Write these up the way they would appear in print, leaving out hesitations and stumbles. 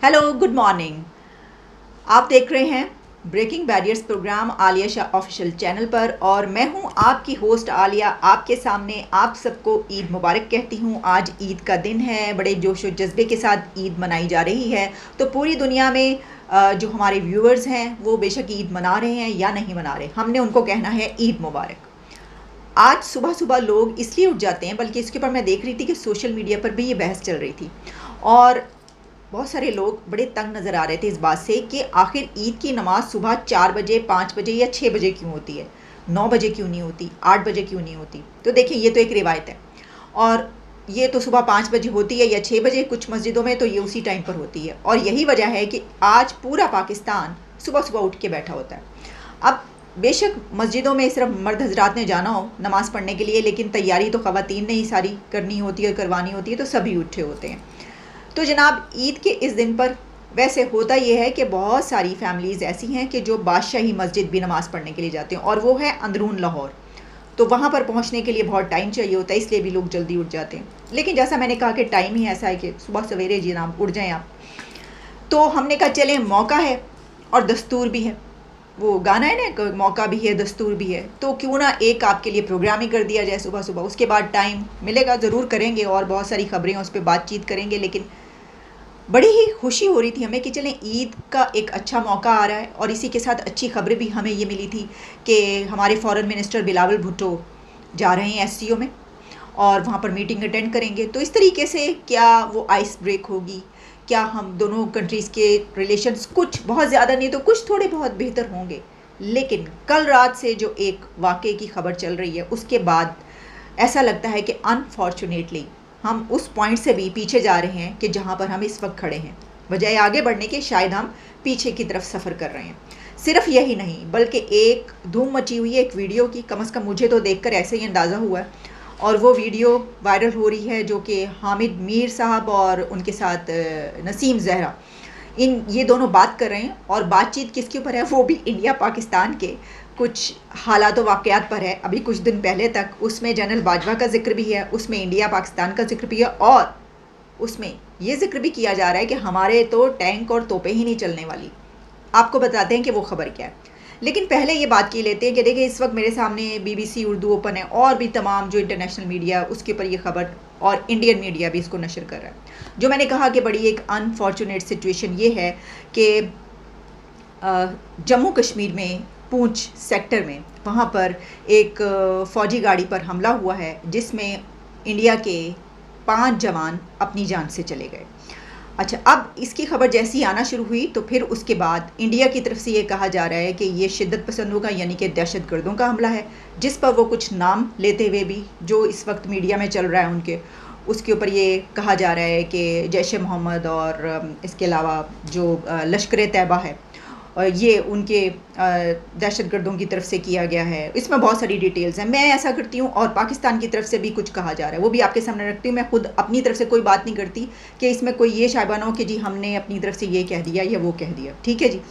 Hello, good morning. आप देख रहे हैं breaking barriers program Alia Shah official channel पर और मैं हूं आपकी होस्ट आलिया। आपके सामने आप सबको ईद मुबारक कहती हूं। आज ईद का दिन है, बड़े जोश और जज्बे के साथ ईद मनाई जा रही है। तो पूरी दुनिया में जो हमारे व्यूअर्स हैं वो बेशक ईद मना रहे हैं या नहीं मना रहे, हमने उनको कहना है ईद मुबारक। आज सुबह सुबह लोग इसलिए उठ जाते हैं, बल्कि इसके ऊपर मैं देख रही थी कि सोशल मीडिया पर भी ये बहस चल रही थी और बहुत सारे लोग बड़े तंग नज़र आ रहे थे इस बात से कि आखिर ईद की नमाज़ सुबह 4 बजे, 5 बजे या 6 बजे क्यों होती है, 9 बजे क्यों नहीं होती, 8 बजे क्यों नहीं होती। तो देखिए, ये तो एक रिवायत है और ये तो सुबह 5 बजे होती है या 6 बजे, कुछ मस्जिदों में तो ये उसी टाइम पर होती है। और यही वजह है कि आज पूरा पाकिस्तान सुबह सुबह उठ के बैठा होता है। अब बेशक मस्जिदों में सिर्फ मर्द हजरात ने जाना हो नमाज़ पढ़ने के लिए, लेकिन तैयारी तो ख़वातीन ने ही सारी करनी होती है, करवानी होती है, तो सभी उठे होते हैं। तो जनाब, ईद के इस दिन पर वैसे होता ये है कि बहुत सारी फैमिलीज़ ऐसी हैं कि जो बादशाही मस्जिद भी नमाज़ पढ़ने के लिए जाते हैं और वो है अंदरून लाहौर। तो वहाँ पर पहुँचने के लिए बहुत टाइम चाहिए होता है, इसलिए भी लोग जल्दी उठ जाते हैं। लेकिन जैसा मैंने कहा कि टाइम ही ऐसा है कि सुबह सवेरे जनाब उठ जाएँ आप। तो हमने कहा चलें, मौका है और दस्तूर भी है। वो गाना है ना, मौका भी है दस्तूर भी है, तो क्यों ना एक आपके लिए प्रोग्राम ही कर दिया जाए सुबह सुबह। उसके बाद टाइम मिलेगा ज़रूर करेंगे और बहुत सारी खबरें उस पर बातचीत करेंगे। लेकिन बड़ी ही खुशी हो रही थी हमें कि चलें, ईद का एक अच्छा मौका आ रहा है और इसी के साथ अच्छी खबरें भी हमें ये मिली थी कि हमारे फॉरेन मिनिस्टर बिलावल भुट्टो जा रहे हैं एससीओ में और वहाँ पर मीटिंग अटेंड करेंगे। तो इस तरीके से क्या वो आइस ब्रेक होगी, क्या हम दोनों कंट्रीज़ के रिलेशंस कुछ बहुत ज़्यादा नहीं तो कुछ थोड़े बहुत बेहतर होंगे। लेकिन कल रात से जो एक वाक़े की खबर चल रही है उसके बाद ऐसा लगता है कि अनफॉर्चुनेटली हम उस पॉइंट से भी पीछे जा रहे हैं कि जहाँ पर हम इस वक्त खड़े हैं। बजाय आगे बढ़ने के शायद हम पीछे की तरफ सफ़र कर रहे हैं। सिर्फ यही नहीं, बल्कि एक धूम मची हुई है एक वीडियो की, कम से कम मुझे तो देखकर ऐसे ही अंदाज़ा हुआ है। और वो वीडियो वायरल हो रही है जो कि हामिद मीर साहब और उनके साथ नसीम ज़हरा, ये दोनों बात कर रहे हैं। और बातचीत किसके ऊपर है, वो भी इंडिया पाकिस्तान के कुछ हालात वाक़यात पर है। अभी कुछ दिन पहले तक उसमें जनरल बाजवा का जिक्र भी है, उसमें इंडिया पाकिस्तान का जिक्र भी है और उसमें ये जिक्र भी किया जा रहा है कि हमारे तो टैंक और तोपें ही नहीं चलने वाली। आपको बताते हैं कि वो खबर क्या है। लेकिन पहले ये बात की लेते हैं कि देखिए, इस वक्त मेरे सामने BBC उर्दू ओपन है और भी तमाम जो इंटरनेशनल मीडिया उसके ऊपर ये खबर, और इंडियन मीडिया भी इसको नशर कर रहा है। जो मैंने कहा कि बड़ी एक अनफॉर्चुनेट सिचुएशन ये है कि जम्मू कश्मीर में पूंछ सेक्टर में वहाँ पर एक फ़ौजी गाड़ी पर हमला हुआ है जिसमें इंडिया के 5 जवान अपनी जान से चले गए। अच्छा, अब इसकी खबर जैसी आना शुरू हुई तो फिर उसके बाद इंडिया की तरफ से ये कहा जा रहा है कि ये शिद्दत पसंदों का यानी कि दहशत गर्दों का हमला है, जिस पर वो कुछ नाम लेते हुए भी जो इस वक्त मीडिया में चल रहा है उनके, उसके ऊपर ये कहा जा रहा है कि जैश मोहम्मद और इसके अलावा जो लश्कर तैयबा है और ये उनके दहशतगर्दों की तरफ से किया गया है। इसमें बहुत सारी डिटेल्स हैं। मैं ऐसा करती हूँ और पाकिस्तान की तरफ से भी कुछ कहा जा रहा है, वो भी आपके सामने रखती हूँ। मैं खुद अपनी तरफ से कोई बात नहीं करती कि इसमें कोई ये शायबा ना हो कि जी हमने अपनी तरफ से ये कह दिया या वो कह दिया। ठीक है जी।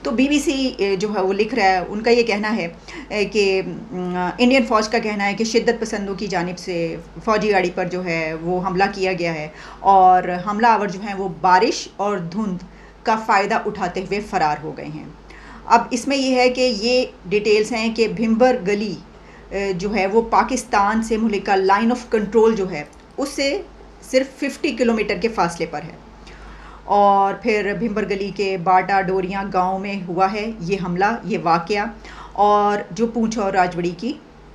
तो BBC जो है वो लिख रहा है, उनका ये कहना है कि इंडियन फ़ौज का कहना है कि शिद्दत पसंदों की जानिब से फ़ौजी गाड़ी पर जो है वो हमला किया गया है और हमलावर जो हैं वो बारिश और धुंध का फ़ायदा उठाते हुए फ़रार हो गए हैं। अब इसमें यह है कि ये डिटेल्स हैं कि भिम्बर गली जो है वो पाकिस्तान से मुल्का लाइन ऑफ कंट्रोल जो है उससे सिर्फ 50 किलोमीटर के फासले पर है और फिर भिम्बर गली के बाटा डोरियाँ गांव में हुआ है ये हमला, ये वाक़या। और जो पूंछ और राजबड़ी की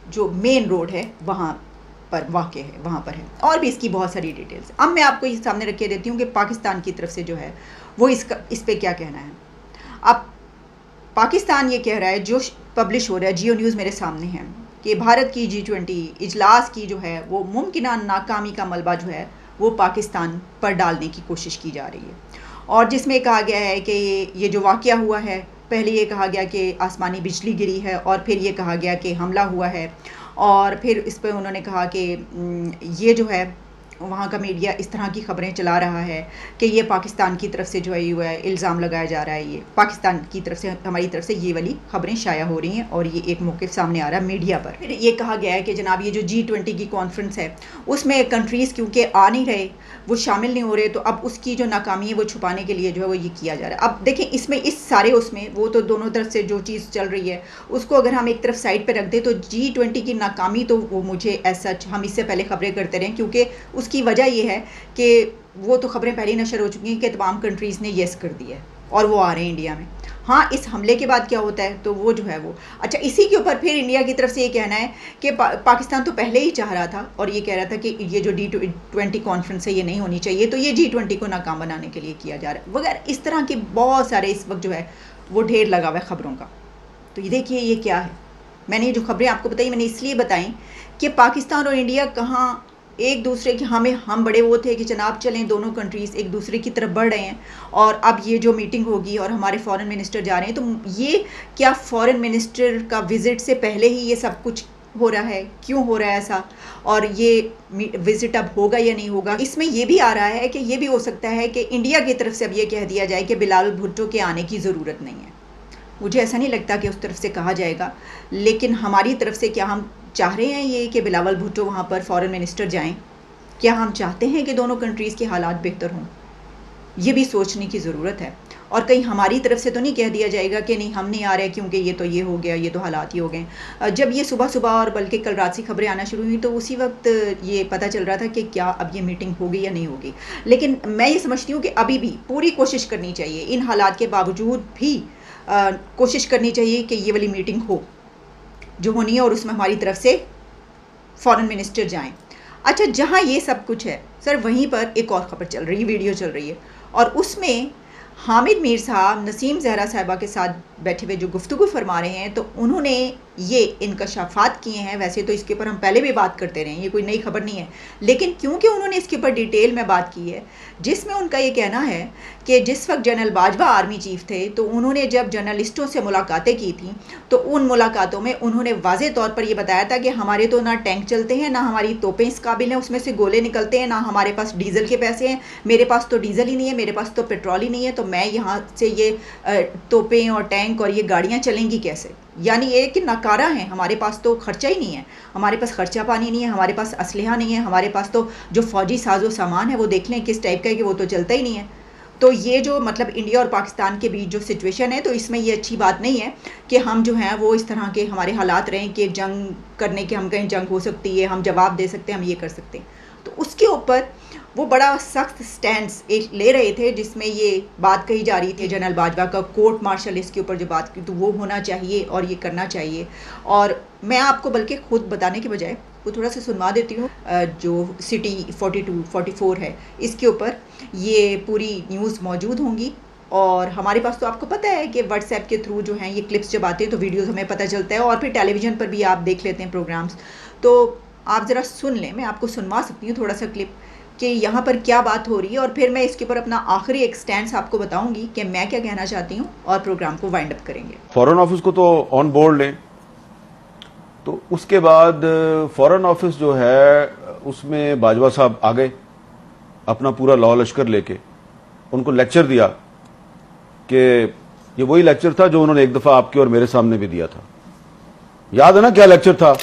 जो मेन रोड है वहाँ पर वाक़ है, वहाँ पर है। और भी इसकी बहुत सारी डिटेल्स अब मैं आपको ये सामने रख के देती हूँ कि पाकिस्तान की तरफ से जो है वो इस पे क्या कहना है। अब पाकिस्तान ये कह रहा है, जो पब्लिश हो रहा है, जियो न्यूज़ मेरे सामने है, कि भारत की G20 इजलास की जो है वो मुमकिना नाकामी का मलबा जो है वो पाकिस्तान पर डालने की कोशिश की जा रही है। और जिसमें कहा गया है कि ये जो वाक़या हुआ है, पहले ये कहा गया कि आसमानी बिजली गिरी है और फिर ये कहा गया कि हमला हुआ है और फिर इस पर उन्होंने कहा कि ये जो है वहाँ का मीडिया इस तरह की खबरें चला रहा है कि ये पाकिस्तान की तरफ से जो है हुआ है, इल्ज़ाम लगाया जा रहा है, ये पाकिस्तान की तरफ से, हमारी तरफ से ये वाली खबरें शाया हो रही हैं और ये एक मौक़िफ़ सामने आ रहा है मीडिया पर। फिर ये कहा गया है कि जनाब ये जो G20 की कॉन्फ्रेंस है उसमें कंट्रीज़ क्योंकि आ नहीं रहे, वो शामिल नहीं हो रहे, तो अब उसकी जो नाकामी है वो छुपाने के लिए जो है वो ये किया जा रहा है। अब देखें इसमें इस सारे उसमें वो तो दोनों तरफ से जो चीज़ चल रही है उसको अगर हम एक तरफ साइड पर रख दें तो G20 की नाकामी तो वो मुझे एज सच हम इससे पहले खबरें करते रहे, क्योंकि उसकी वजह ये है कि वो तो खबरें पहले ही नशर हो चुकी हैं कि तमाम कंट्रीज़ ने येस कर दिया है और वो आ रहे हैं इंडिया में। हाँ, इस हमले के बाद क्या होता है तो वो जो है वो अच्छा, इसी के ऊपर फिर इंडिया की तरफ से ये कहना है कि पाकिस्तान तो पहले ही चाह रहा था और ये कह रहा था कि ये जो G20 कॉन्फ्रेंस है ये नहीं होनी चाहिए, तो ये G20 को नाकाम बनाने के लिए किया जा रहा है वगैरह। इस तरह के बहुत सारे इस वक्त जो है वो ढेर लगा हुआ है खबरों का। तो ये देखिए ये क्या है, मैंने जो खबरें आपको बताई मैंने इसलिए बताई कि पाकिस्तान और इंडिया कहाँ एक दूसरे के हम बड़े वो थे कि जनाब चलें दोनों कंट्रीज़ एक दूसरे की तरफ बढ़ रहे हैं, और अब ये जो मीटिंग होगी और हमारे फॉरेन मिनिस्टर जा रहे हैं, तो ये क्या फॉरेन मिनिस्टर का विज़िट से पहले ही ये सब कुछ हो रहा है, क्यों हो रहा है ऐसा, और ये विज़िट अब होगा या नहीं होगा। इसमें ये भी आ रहा है कि ये भी हो सकता है कि इंडिया की तरफ से अब ये कह दिया जाए कि बिलावल भुट्टो के आने की ज़रूरत नहीं है। मुझे ऐसा नहीं लगता कि उस तरफ से कहा जाएगा, लेकिन हमारी तरफ से क्या हम चाह रहे हैं ये कि बिलावल भुट्टो वहाँ पर फॉरेन मिनिस्टर जाएं? क्या हम चाहते हैं कि दोनों कंट्रीज़ के हालात बेहतर हों? ये भी सोचने की ज़रूरत है। और कहीं हमारी तरफ से तो नहीं कह दिया जाएगा कि नहीं हम नहीं आ रहे क्योंकि ये तो ये हो गया, ये तो हालात ही हो गए। जब ये सुबह सुबह और बल्कि कल रात से खबरें आना शुरू हुई तो उसी वक्त ये पता चल रहा था कि क्या अब ये मीटिंग होगी या नहीं होगी। लेकिन मैं ये समझती हूँ कि अभी भी पूरी कोशिश करनी चाहिए, इन हालात के बावजूद भी कोशिश करनी चाहिए कि ये वाली मीटिंग हो जो होनी है और उसमें हमारी तरफ से फॉरेन मिनिस्टर जाएं। अच्छा, जहाँ ये सब कुछ है सर, वहीं पर एक और ख़बर चल रही है, वीडियो चल रही है, और उसमें हामिद मीर साहब नसीम ज़हरा साहिबा के साथ बैठे हुए जो गुफ्तगू फरमा रहे हैं, तो उन्होंने ये इंकशाफात किए हैं। वैसे तो इसके ऊपर हम पहले भी बात करते रहे हैं, ये कोई नई खबर नहीं है, लेकिन क्योंकि उन्होंने इसके ऊपर डिटेल में बात की है, जिसमें उनका ये कहना है कि जिस वक्त जनरल बाजवा आर्मी चीफ थे तो उन्होंने जब जर्नलिस्टों से मुलाकातें की थी तो उन मुलाकातों में उन्होंने वाज़े तौर पर यह बताया था कि हमारे तो ना टैंक चलते हैं, ना हमारी तोपें इस काबिल हैं, उसमें से गोले निकलते हैं, ना हमारे पास डीजल के पैसे हैं, मेरे पास तो डीजल ही नहीं है, मेरे पास तो पेट्रोल ही नहीं है, तो मैं यहाँ से ये तोपें और टैंक और ये गाड़ियाँ चलेंगी कैसे। यानी ये कि नकारा है, हमारे पास तो खर्चा ही नहीं है, हमारे पास खर्चा पानी नहीं है, हमारे पास असलहा नहीं है, हमारे पास तो जो फ़ौजी साजो सामान है वो देख लें किस टाइप का है कि वो तो चलता ही नहीं है। तो ये जो मतलब इंडिया और पाकिस्तान के बीच जो सिचुएशन है, तो इसमें ये अच्छी बात नहीं है कि हम जो हैं वो इस तरह के हमारे हालात रहें कि जंग करने के, हम कहीं जंग हो सकती है, हम जवाब दे सकते हैं, हम ये कर सकते हैं। तो उसके ऊपर वो बड़ा सख्त स्टैंड एक ले रहे थे, जिसमें ये बात कही जा रही थी जनरल बाजवा का कोर्ट मार्शल इसके ऊपर जो बात की तो वो होना चाहिए और ये करना चाहिए। और मैं आपको बल्कि खुद बताने के बजाय वो थोड़ा सा सुनवा देती हूँ, जो सिटी 42-44 है इसके ऊपर ये पूरी न्यूज़ मौजूद होंगी। और हमारे पास तो आपको पता है कि व्हाट्सएप के थ्रू जो हैं ये क्लिप्स जब आते हैं तो वीडियोज़ हमें पता चलता है, और फिर टेलीविज़न पर भी आप देख लेते हैं प्रोग्राम्स। तो आप ज़रा सुन लें, मैं आपको सुनवा सकती हूँ थोड़ा सा क्लिप कि यहाँ पर क्या बात हो रही है, और फिर मैं इसके ऊपर अपना आखिरी एक स्टैंड आपको बताऊंगी कि मैं क्या कहना चाहती हूँ, और प्रोग्राम को वाइंड अप करेंगे। फॉरेन ऑफिस को तो ऑन बोर्ड लें, तो उसके बाद फॉरेन ऑफिस जो है उसमें बाजवा साहब आ गए अपना पूरा लॉ लश्कर लेके, उनको लेक्चर दिया कि ये वही लेक्चर था जो उन्होंने एक दफा आपके और मेरे सामने भी दिया था। याद है ना क्या लेक्चर था?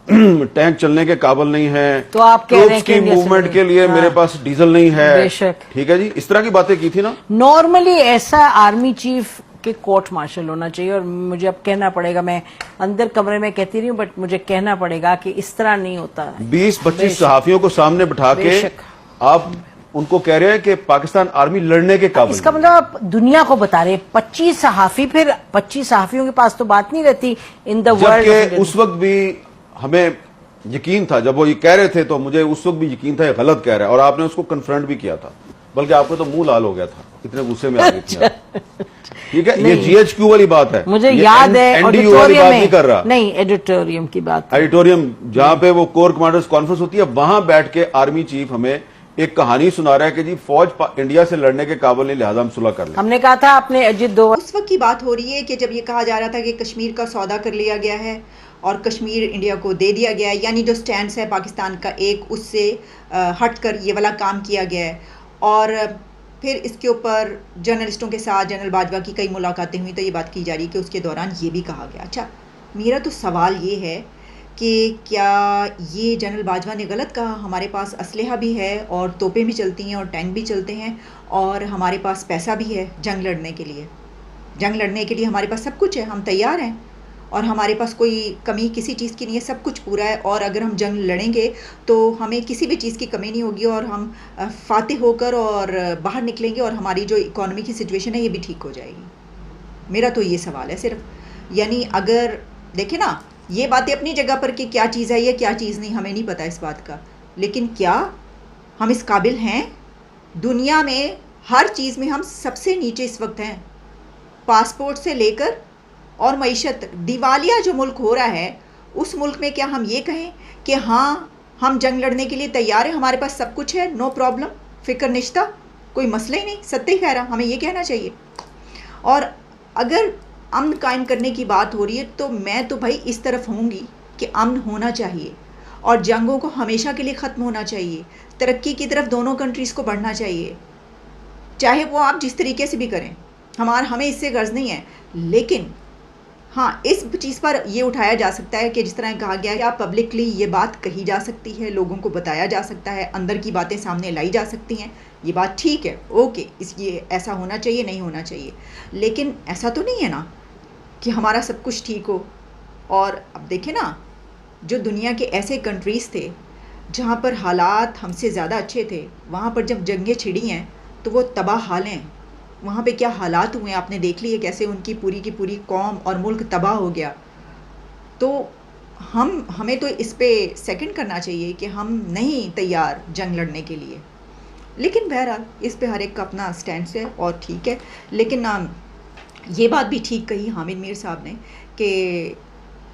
टैंक चलने के काबिल नहीं है, तो आप कह रहे हैं की मूवमेंट के लिए मेरे पास डीजल नहीं है। बेशक, ठीक है जी, इस तरह की बातें की थी ना। नॉर्मली ऐसा आर्मी चीफ के कोर्ट मार्शल होना चाहिए, और मुझे अब कहना पड़ेगा, मैं अंदर कमरे में कहती रही हूँ बट मुझे कहना पड़ेगा कि इस तरह नहीं होता। 20-25 सहाफियों को सामने बिठा के आप उनको कह रहे हैं कि पाकिस्तान आर्मी लड़ने के काबिल। इसका मतलब आप दुनिया को बता रहे हैं 25 सहाफी, फिर 25 सहाफियों के पास तो बात नहीं रहती इन द वर्ल्ड। उस वक्त भी हमें यकीन था, जब वो ये कह रहे थे तो मुझे उस वक्त भी यकीन था ये गलत कह रहा है, और आपने उसको कन्फ्रंट भी किया था, बल्कि आपका तो मुंह लाल हो गया था, इतने गुस्से में आ गई थी। ठीक है, ये GHQ वाली बात है, मुझे याद है NDU वाली बात नहीं कर रहा, नहीं एडिटोरियम की बात, एडिटोरियम जहां पे वो कोर कमांडर्स कॉन्फ्रेंस होती है, वहां बैठ के आर्मी चीफ हमें एक कहानी सुना रहा है कि जी फौज इंडिया से लड़ने के काबिल नहीं, लिहाजा हम सुलह कर लें। हमने कहा था अपने अजित डोभाल, उस वक्त की बात हो रही है कि जब ये कहा जा रहा था कि कश्मीर का सौदा कर लिया गया है और कश्मीर इंडिया को दे दिया गया है, यानी जो स्टैंड है पाकिस्तान का एक, उससे हट कर ये वाला काम किया गया है। और फिर इसके ऊपर जर्नलिस्टों के साथ जनरल बाजवा की कई मुलाकातें हुई, तो ये बात की जा रही है कि उसके दौरान ये भी कहा गया। अच्छा, मेरा तो सवाल ये है कि क्या ये जनरल बाजवा ने गलत कहा? हमारे पास असलहा भी है और तोपें भी चलती हैं और टैंक भी चलते हैं और हमारे पास पैसा भी है जंग लड़ने के लिए। जंग लड़ने के लिए हमारे पास सब कुछ है, हम तैयार हैं और हमारे पास कोई कमी किसी चीज़ की नहीं है, सब कुछ पूरा है। और अगर हम जंग लड़ेंगे तो हमें किसी भी चीज़ की कमी नहीं होगी और हम फातिह होकर और बाहर निकलेंगे और हमारी जो इकॉनमी की सिचुएशन है ये भी ठीक हो जाएगी। मेरा तो ये सवाल है सिर्फ। यानी अगर देखें ना, ये बातें अपनी जगह पर कि क्या चीज़ है ये क्या चीज़ नहीं, हमें नहीं पता इस बात का, लेकिन क्या हम इस काबिल हैं? दुनिया में हर चीज़ में हम सबसे नीचे इस वक्त हैं, पासपोर्ट से लेकर और मईशत। दिवालिया जो मुल्क हो रहा है उस मुल्क में क्या हम ये कहें कि हाँ हम जंग लड़ने के लिए तैयार हैं, हमारे पास सब कुछ है, नो प्रॉब्लम, फ़िक्र निश्ता, कोई मसला ही नहीं, सत्य ही कह रहा, हमें ये कहना चाहिए। और अगर अमन कायम करने की बात हो रही है तो मैं तो भाई इस तरफ होंगी कि अमन होना चाहिए और जंगों को हमेशा के लिए ख़त्म होना चाहिए, तरक्की की तरफ दोनों कंट्रीज़ को बढ़ना चाहिए, चाहे वो आप जिस तरीके से भी करें, हमें इससे गर्ज नहीं है। लेकिन हाँ, इस चीज़ पर ये उठाया जा सकता है कि जिस तरह कहा गया है, क्या पब्लिकली ये बात कही जा सकती है, लोगों को बताया जा सकता है, अंदर की बातें सामने लाई जा सकती हैं, ये बात ठीक है, ओके, ये ऐसा होना चाहिए, नहीं होना चाहिए। लेकिन ऐसा तो नहीं है ना कि हमारा सब कुछ ठीक हो। और अब देखें ना, जो दुनिया के ऐसे कंट्रीज़ थे जहाँ पर हालात हमसे ज़्यादा अच्छे थे, वहाँ पर जब जंगें छिड़ी हैं तो वो तबाह हाल हैं। वहाँ पे क्या हालात हुए आपने देख लिए, कैसे उनकी पूरी की पूरी कौम और मुल्क तबाह हो गया। तो हमें तो इस पे सेकंड करना चाहिए कि हम नहीं तैयार जंग लड़ने के लिए। लेकिन बहरहाल इस पे हर एक का अपना स्टैंड है और ठीक है। लेकिन ये बात भी ठीक कही हामिद मीर साहब ने कि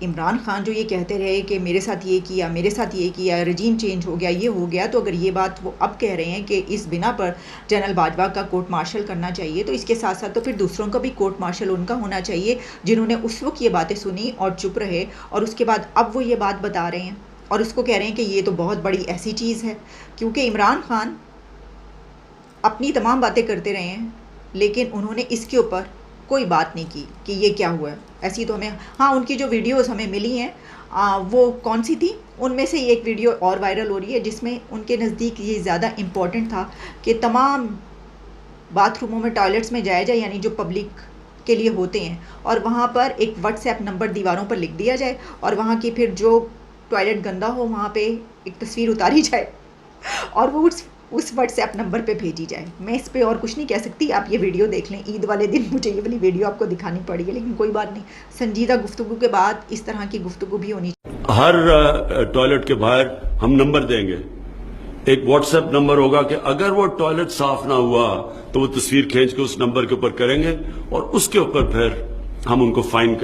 इमरान खान जो ये कहते रहे कि मेरे साथ ये किया, मेरे साथ ये किया, रजीम चेंज हो गया, ये हो गया, तो अगर ये बात वो अब कह रहे हैं कि इस बिना पर जनरल बाजवा का कोर्ट मार्शल करना चाहिए, तो इसके साथ साथ तो फिर दूसरों का भी कोर्ट मार्शल उनका होना चाहिए जिन्होंने उस वक्त ये बातें सुनी और चुप रहे, और उसके बाद अब वो ये बात बता रहे हैं और उसको कह रहे हैं कि ये तो बहुत बड़ी ऐसी चीज़ है। क्योंकि इमरान खान अपनी तमाम बातें करते रहे हैं लेकिन उन्होंने इसके ऊपर कोई बात नहीं की कि ये क्या हुआ है। ऐसी तो हमें, हाँ, उनकी जो वीडियोस हमें मिली हैं वो कौन सी थी, उनमें से एक वीडियो और वायरल हो रही है जिसमें उनके नज़दीक ये ज़्यादा इम्पॉर्टेंट था कि तमाम बाथरूमों में, टॉयलेट्स में जाया जाए, यानी जो पब्लिक के लिए होते हैं, और वहाँ पर एक व्हाट्सएप नंबर दीवारों पर लिख दिया जाए और वहाँ की फिर जो टॉयलेट गंदा हो वहाँ पे एक तस्वीर उतारी जाए और वो उस व्हाट्सएप नंबर पे भेजी जाए। मैं इस पे और कुछ नहीं कह सकती, आप ये वीडियो देख लें। ईद वाले दिन मुझे ये वाली वीडियो आपको दिखानी पड़ी है, लेकिन कोई बात नहीं, संजीदा गुफ्तगू के बाद इस तरह की गुफ्तगू भी होनी चाहिए। हर टॉयलेट के बाहर हम नंबर देंगे, एक व्हाट्सएप नंबर होगा कि अगर वो टॉयलेट साफ ना हुआ तो वो तस्वीर खींच के उस नंबर के ऊपर करेंगे और उसके ऊपर फिर हम उनको फाइन